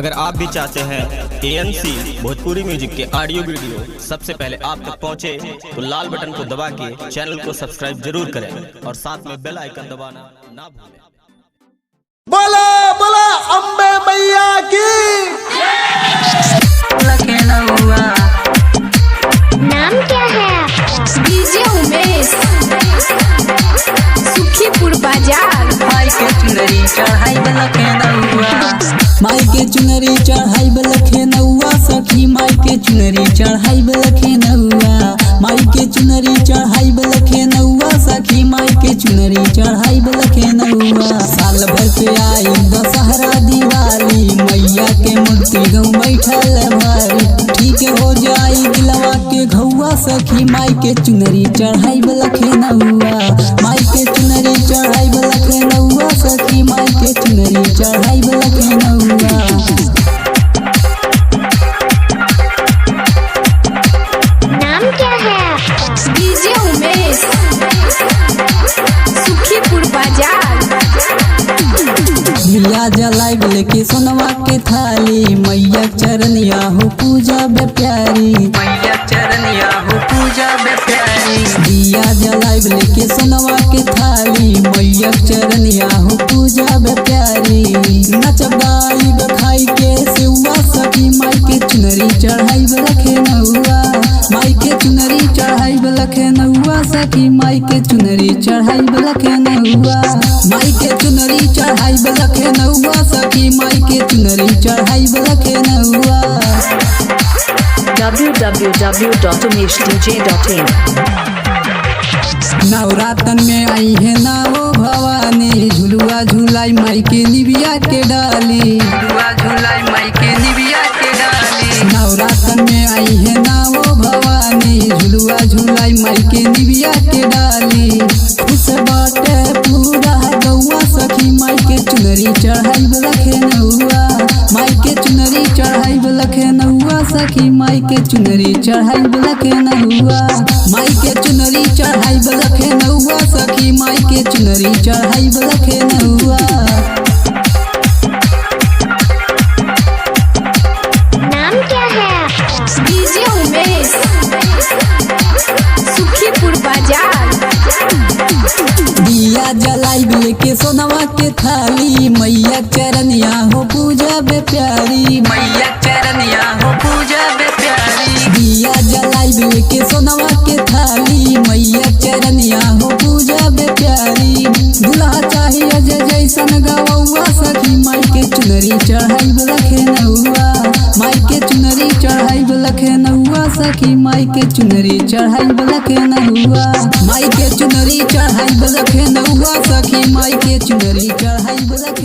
अगर आप भी चाहते हैं ANC भोजपुरी म्यूजिक के ऑडियो वीडियो सबसे पहले आप तक पहुंचे तो लाल बटन को दबा के चैनल को सब्सक्राइब जरूर करें और साथ में बेल आइकन दबाना ना भूलें। बोला बोला अम्बे मैया की। नाम क्या है आपका? डीजे उमेश, सुखीपुर बाजार। माई के चुनरी चढ़ाई बलखे नौआ सखी, माई के चुनरी चढ़ाई बलखे नौआ, माई के चुनरी चढ़ाई बलखे नौआ सखी, माई के चुनरी चढ़ाई बलखे नौआ। साल भर के आई दशहरा दिवाली, मैया के मूर्ति गऊ बैठल भारी, ठीक हो जाई दिलवा के घौआ सखी, माई के चुनरी चढ़ाई बलखे नौआ, माई के चुनरी चढ़ाई बलखे नौआ सखी, माई के चुनरी चढ़ाई बलखे नौआ। नाम क्या है आपका? डीजे उमेश, सुखीपुर बाजार। दिया जलाई लेके सोनवा के थाली, मैया चरनिया हो पूजा बे प्यारी, मैया चरनिया हो पूजा बे प्यारी। दिया जलाई लेके सोनवा के थाली, मैया चरनिया हो पूजा बे प्यारी। नच गाई बखाई के सेवा सखी, माई के चुनरी चढ़ाई बलखे नौआ, माई के चुनरी चढ़ाई बलखे नौआ सखी, माई के चुनरी चढ़ाई बलखे नौआ, माई के चुनरी चढ़ाई बलखे नौआ सखी, माई के चुनरी चढ़ाई बलखे नौआ। www.umeshdj.in नवरातन में आई है नावो भवानी, झुलुआ झुलाई माई के निबिया के डाली, झुलुआ झुलाई माई के निबिया के डाली। नवरातन में आई है नावो भवानी, झुलुआ झुलाई माई के निबिया के डाली। खुश बाटे पूरा गौआ सखी, माई के चुनरी चढ़ाई बलखे नौआ, माई के चुनरी चढ़ाई बलखे नौआ सखी, माई के चुनरी चढ़ाई बलखे नौआ, माई के चुनरी चढ़ाई बलखे नौआ सखी, माई के चुनरी चढ़ाई बलखे नौआ। नाम क्या है आपका? डीजे उमेश, सुखीपुर बाजार। दिया जलाई लेके सोनवा के थाली, मैया चरनिया हो पूजा बे प्यारी, मैया चरनिया हो पूजा बे प्यारी। दिया जलाई लेके सोनवा के थाली, मैया चरनिया हो पूजा बे प्यारी। दुल्हा चाहिए अजय जैसन गवौआ सखी, माई के चुनरी चढ़ाई बलखे नौआ, माई के चुनरी चढ़ाई बलखे नौआ सखी, माई के चुनरी चढ़ाई बलखे नौआ, माई के चुनरी चढ़ाई बलखे नौआ सखी, माई के चुनरी चढ़ाई बलखे